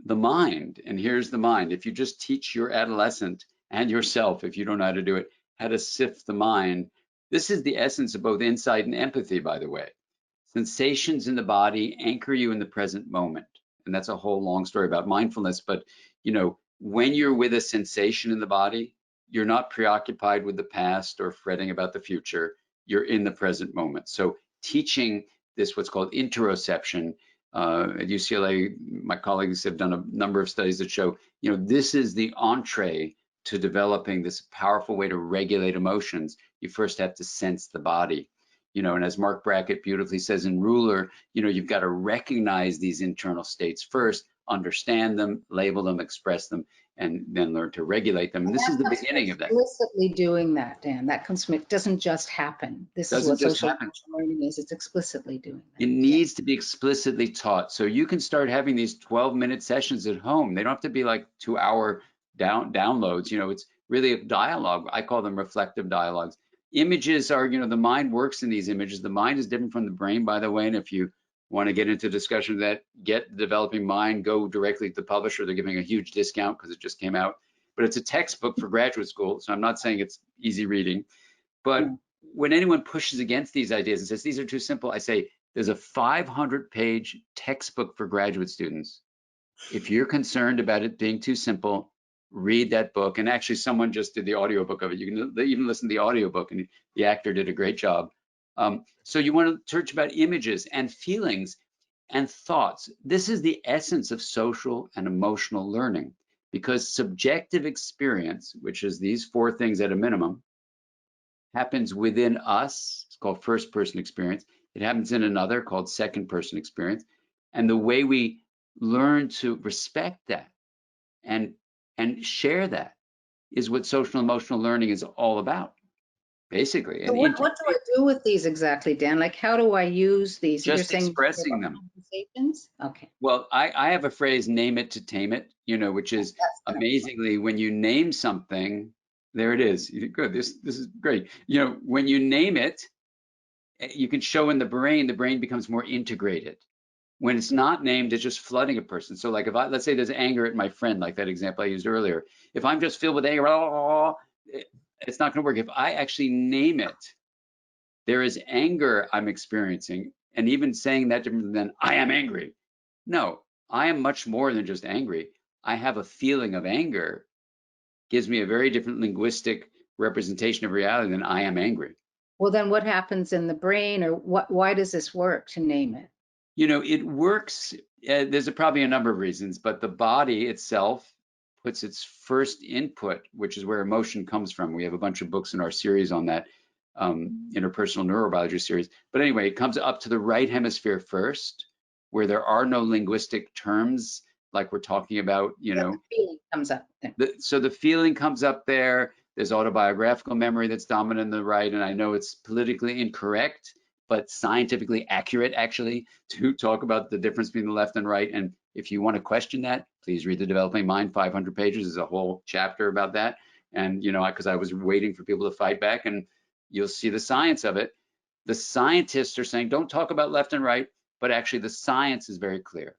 the mind. And here's the mind. If you just teach your adolescent and yourself, if you don't know how to do it, how to sift the mind, this is the essence of both insight and empathy, by the way. Sensations in the body anchor you in the present moment. And that's a whole long story about mindfulness. But, when you're with a sensation in the body, you're not preoccupied with the past or fretting about the future. You're in the present moment. So teaching this, what's called interoception, At UCLA, my colleagues have done a number of studies that show, this is the entree to developing this powerful way to regulate emotions. You first have to sense the body, and as Mark Brackett beautifully says in Ruler, you've got to recognize these internal states first, understand them, label them, express them, and then learn to regulate them. And this is the beginning of that. Explicitly doing that, Dan. That comes from, it doesn't just happen. This is what social learning is. It's explicitly doing that. It needs to be explicitly taught. So you can start having these 12-minute sessions at home. They don't have to be like 2-hour downloads. It's really a dialogue. I call them reflective dialogues. Images are, the mind works in these images. The mind is different from the brain, by the way. And if you want to get into discussion of that, get Developing Mind, go directly to the publisher. They're giving a huge discount because it just came out. But it's a textbook for graduate school. So I'm not saying it's easy reading. But when anyone pushes against these ideas and says, these are too simple, I say, there's a 500-page textbook for graduate students. If you're concerned about it being too simple, read that book. And actually, someone just did the audiobook of it. You can even listen to the audiobook, and the actor did a great job. So you want to search about images and feelings and thoughts. This is the essence of social and emotional learning, because subjective experience, which is these 4 things at a minimum, happens within us. It's called first-person experience. It happens in another called second-person experience. And the way we learn to respect that and share that is what social emotional learning is all about, basically. So what do I do with these exactly, Dan? Like, how do I use these? Just expressing them. Conversations? Okay. Well, I have a phrase, name it to tame it, which is amazingly, when you name something, there it is. Good, this is great. When you name it, you can show in the brain becomes more integrated. When it's not named, it's just flooding a person. So like let's say there's anger at my friend, like that example I used earlier. If I'm just filled with anger, it's not gonna work. If I actually name it, there is anger I'm experiencing, and even saying that different than I am angry. No, I am much more than just angry. I have a feeling of anger, gives me a very different linguistic representation of reality than I am angry. Well, then what happens in the brain, or why does this work to name it? It works, there's probably a number of reasons, but the body itself puts its first input, which is where emotion comes from. We have a bunch of books in our series on that, interpersonal neurobiology series. But anyway, it comes up to the right hemisphere first, where there are no linguistic terms like we're talking about, The feeling comes up there. So the feeling comes up there. There's autobiographical memory that's dominant in the right, and I know it's politically incorrect, but scientifically accurate, actually, to talk about the difference between the left and right. And if you want to question that, please read the Developing Mind, 500 pages. There's a whole chapter about that. And, because I was waiting for people to fight back, and you'll see the science of it. The scientists are saying, don't talk about left and right, but actually the science is very clear.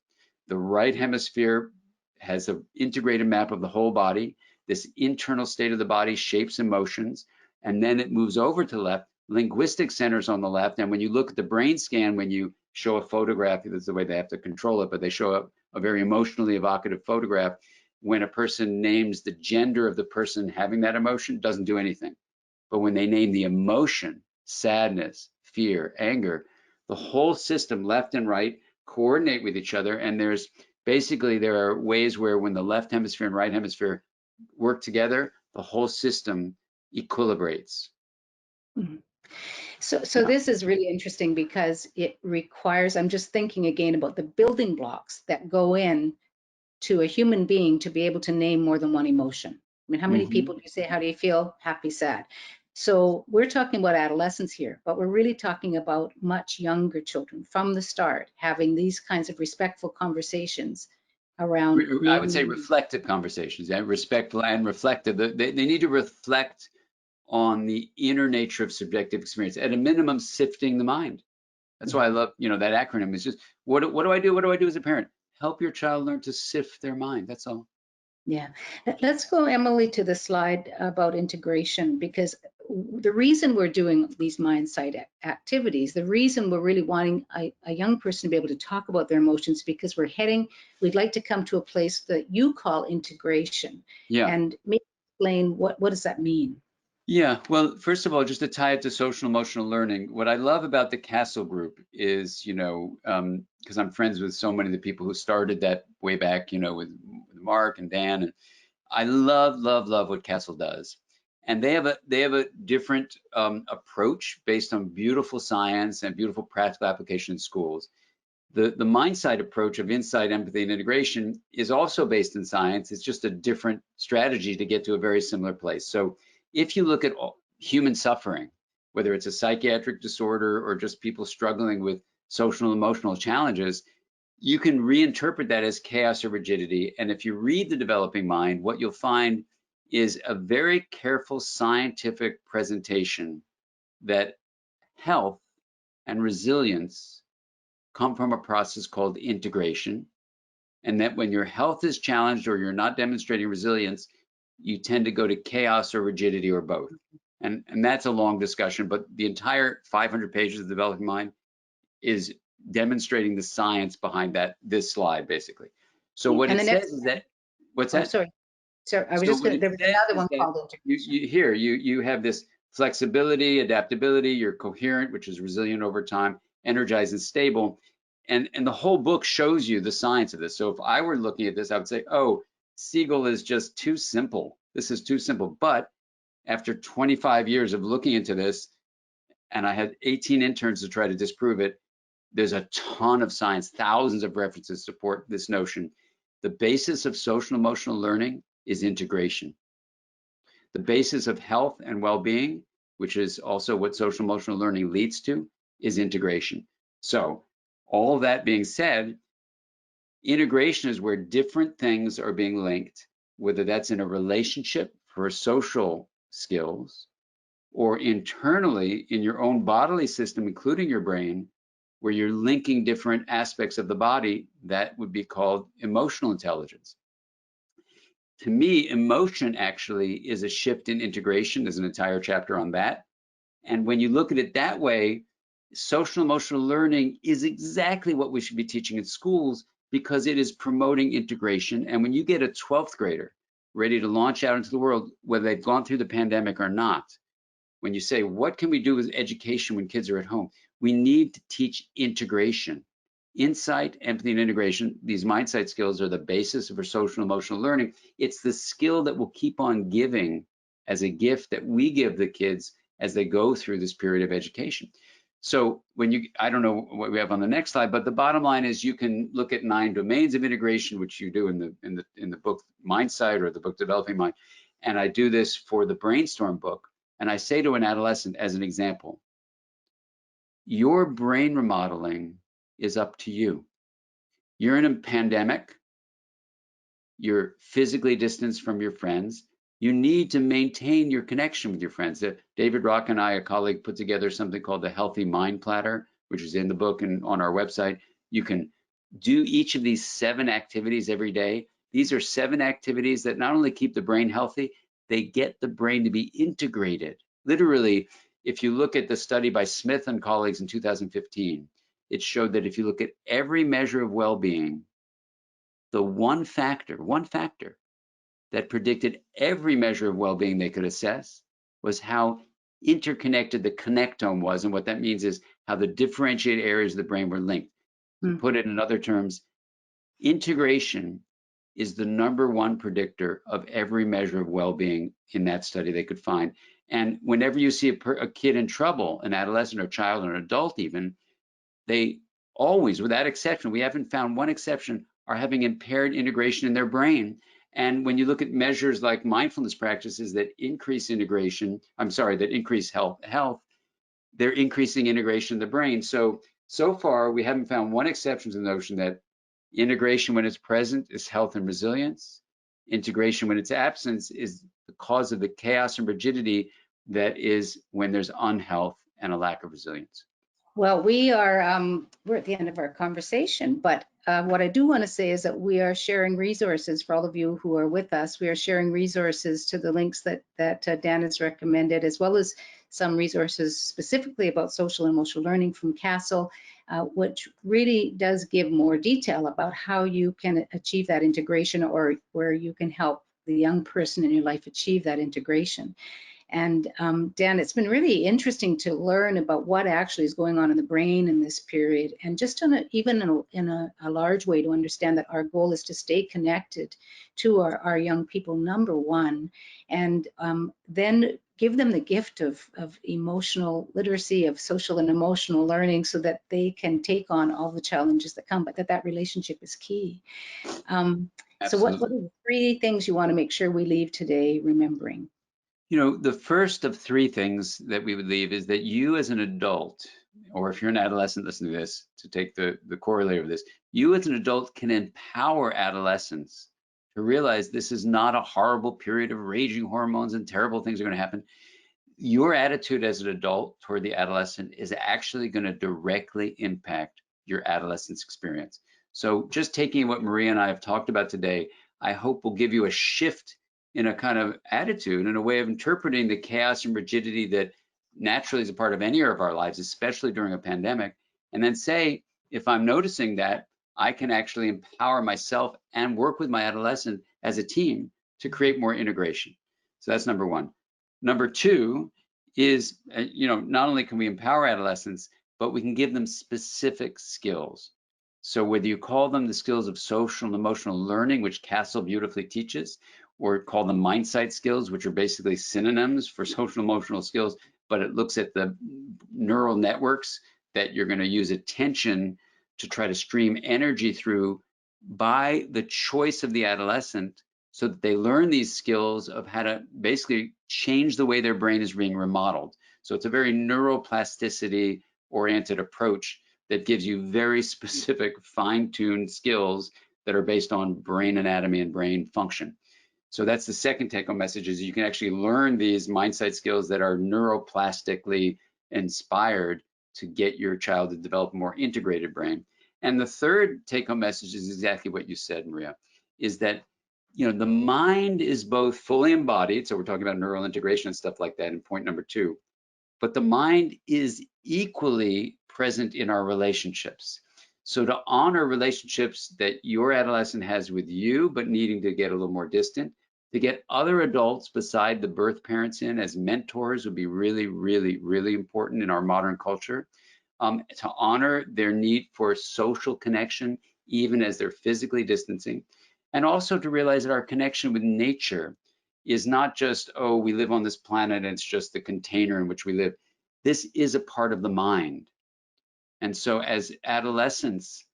The right hemisphere has an integrated map of the whole body. This internal state of the body shapes emotions, and then it moves over to the left. Linguistic centers on the left, and when you look at the brain scan, when you show a photograph, that's the way they have to control it, but they show a very emotionally evocative photograph. When a person names the gender of the person having that emotion, it doesn't do anything. But when they name the emotion, sadness, fear, anger, the whole system, left and right, coordinate with each other. And there are ways where when the left hemisphere and right hemisphere work together, the whole system equilibrates. Mm-hmm. So this is really interesting because it requires, I'm just thinking again about the building blocks that go in to a human being to be able to name more than one emotion. I mean, how many people do you say, how do you feel? Happy, sad. So we're talking about adolescents here, but we're really talking about much younger children from the start, having these kinds of respectful conversations around. I would say reflective conversations, respectful and reflective. They need to reflect on the inner nature of subjective experience. At a minimum, sifting the mind. That's why I love, that acronym. It's just, what do I do? What do I do as a parent? Help your child learn to sift their mind. That's all. Yeah. Let's go, Emily, to the slide about integration, because the reason we're doing these MINDSIGHT activities, the reason we're really wanting a young person to be able to talk about their emotions, because we'd like to come to a place that you call integration. Yeah. And maybe explain what does that mean? Yeah, well, first of all, just to tie it to social emotional learning, what I love about the CASEL group is, because I'm friends with so many of the people who started that way back, with Mark and Dan, and I love, love, love what CASEL does. And they have a different approach based on beautiful science and beautiful practical application in schools. The MINDSIGHT approach of insight, empathy, and integration is also based in science. It's just a different strategy to get to a very similar place. So if you look at human suffering, whether it's a psychiatric disorder or just people struggling with social and emotional challenges, you can reinterpret that as chaos or rigidity. And if you read The Developing Mind, what you'll find is a very careful scientific presentation that health and resilience come from a process called integration, and that when your health is challenged or you're not demonstrating resilience, you tend to go to chaos or rigidity or both. And that's a long discussion, but the entire 500 pages of Developing Mind is demonstrating the science behind this slide, basically. So what And it the says next, is that, what's oh, that? sorry, I was So just what going to, it there was says another is one that called integration. you have this flexibility, adaptability, you're coherent, which is resilient over time, energized and stable. And the whole book shows you the science of this. So if I were looking at this, I would say, oh, Siegel is just too simple. This is too simple. But after 25 years of looking into this, and I had 18 interns to try to disprove it, there's a ton of science, thousands of references support this notion. The basis of social emotional learning is integration. The basis of health and well-being, which is also what social emotional learning leads to, is integration. So all that being said, integration is where different things are being linked, whether that's in a relationship for social skills or internally in your own bodily system, including your brain, where you're linking different aspects of the body. That would be called emotional intelligence. To me, emotion actually is a shift in integration. There's an entire chapter on that. And when you look at it that way, social emotional learning is exactly what we should be teaching in schools because it is promoting integration. And when you get a 12th grader ready to launch out into the world, whether they've gone through the pandemic or not, when you say, what can we do with education when kids are at home? We need to teach integration. Insight, empathy, and integration, these MINDSIGHT skills are the basis of our social and emotional learning. It's the skill that will keep on giving as a gift that we give the kids as they go through this period of education. So I don't know what we have on the next slide, but the bottom line is you can look at 9 domains of integration, which you do in the book MINDSIGHT or the book Developing Mind. And I do this for the Brainstorm book. And I say to an adolescent as an example, your brain remodeling is up to you. You're in a pandemic. You're physically distanced from your friends. You need to maintain your connection with your friends. David Rock and I, a colleague, put together something called the Healthy Mind Platter, which is in the book and on our website. You can do each of these 7 activities every day. These are 7 activities that not only keep the brain healthy, they get the brain to be integrated. Literally, if you look at the study by Smith and colleagues in 2015, it showed that if you look at every measure of well-being, the one factor that predicted every measure of well-being they could assess was how interconnected the connectome was. And what that means is how the differentiated areas of the brain were linked. To put it in other terms, integration is the #1 predictor of every measure of well-being in that study they could find. And whenever you see a kid in trouble, an adolescent or child or an adult even, they always, without exception, we haven't found one exception, are having impaired integration in their brain. And when you look at measures like mindfulness practices that increase integration, that increase health, they're increasing integration in the brain. So far, we haven't found one exception to the notion that integration when it's present is health and resilience. Integration when it's absent is the cause of the chaos and rigidity that is when there's unhealth and a lack of resilience. Well, we're at the end of our conversation, but what I do want to say is that we are sharing resources for all of you who are with us. We are sharing resources to the links that Dan has recommended, as well as some resources specifically about social and emotional learning from CASEL, which really does give more detail about how you can achieve that integration, or where you can help the young person in your life achieve that integration. And Dan, it's been really interesting to learn about what actually is going on in the brain in this period, and just even in a large way to understand that our goal is to stay connected to our young people, number one, and then give them the gift of emotional literacy, of social and emotional learning, so that they can take on all the challenges that come, but that relationship is key. So what are the 3 things you want to make sure we leave today remembering? You know, the first of 3 things that we would leave is that you as an adult, or if you're an adolescent, listen to this, to take the corollary of this, you as an adult can empower adolescents to realize this is not a horrible period of raging hormones and terrible things are going to happen. Your attitude as an adult toward the adolescent is actually going to directly impact your adolescence experience. So just taking what Maria and I have talked about today, I hope will give you a shift in a kind of attitude and a way of interpreting the chaos and rigidity that naturally is a part of any of our lives, especially during a pandemic. And then say, if I'm noticing that, I can actually empower myself and work with my adolescent as a team to create more integration. So that's number 1. Number 2 is, not only can we empower adolescents, but we can give them specific skills. So whether you call them the skills of social and emotional learning, which CASEL beautifully teaches, or call them MINDSIGHT skills, which are basically synonyms for social and emotional skills, but it looks at the neural networks that you're going to use attention to try to stream energy through by the choice of the adolescent, so that they learn these skills of how to basically change the way their brain is being remodeled. So it's a very neuroplasticity oriented approach that gives you very specific fine-tuned skills that are based on brain anatomy and brain function. So that's the second take-home message, is you can actually learn these MINDSIGHT skills that are neuroplastically inspired to get your child to develop a more integrated brain. And the third take-home message is exactly what you said, Maria, is that the mind is both fully embodied, so we're talking about neural integration and stuff like that in point number 2, but the mind is equally present in our relationships. So to honor relationships that your adolescent has with you, but needing to get a little more distant, to get other adults beside the birth parents in as mentors would be really, really, really important in our modern culture. To honor their need for social connection, even as they're physically distancing. And also to realize that our connection with nature is not just, oh, we live on this planet and it's just the container in which we live. This is a part of the mind. And so as adolescents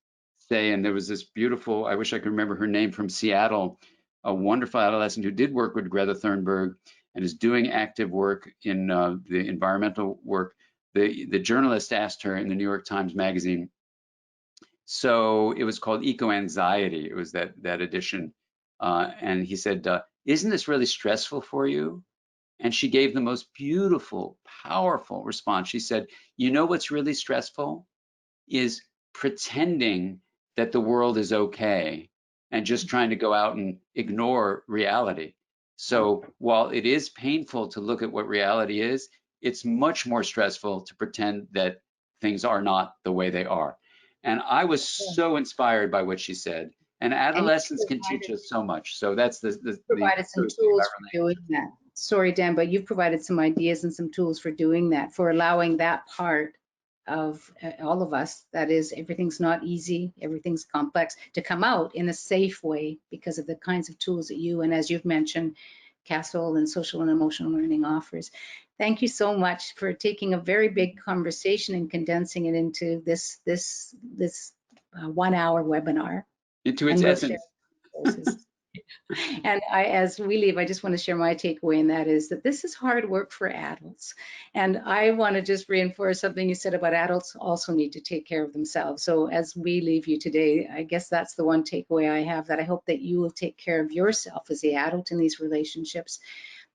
say, and there was this beautiful, I wish I could remember her name, from Seattle, a wonderful adolescent who did work with Greta Thunberg and is doing active work in the environmental work. The journalist asked her in the New York Times Magazine, so it was called Eco-Anxiety, it was that edition, and he said, isn't this really stressful for you? And she gave the most beautiful, powerful response. She said, you know what's really stressful? Is pretending that the world is okay and just trying to go out and ignore reality. So while it is painful to look at what reality is, it's much more stressful to pretend that things are not the way they are. And I was so inspired by what she said. And adolescents can teach us so much. So that's the provided some tools for doing that. Sorry, Dan, but you've provided some ideas and some tools for doing that, for allowing that part of all of us, that is, everything's not easy, everything's complex, to come out in a safe way because of the kinds of tools that you, and as you've mentioned, CASEL and social and emotional learning offers. Thank you so much for taking a very big conversation and condensing it into this 1 hour webinar. Into its essence. And as we leave, I just want to share my takeaway, and that is that this is hard work for adults. And I want to just reinforce something you said about adults also need to take care of themselves. So as we leave you today, I guess that's the one takeaway I have, that I hope that you will take care of yourself as the adult in these relationships.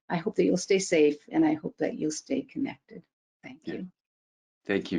I hope that you'll stay safe, and I hope that you'll stay connected. Thank you. Thank you.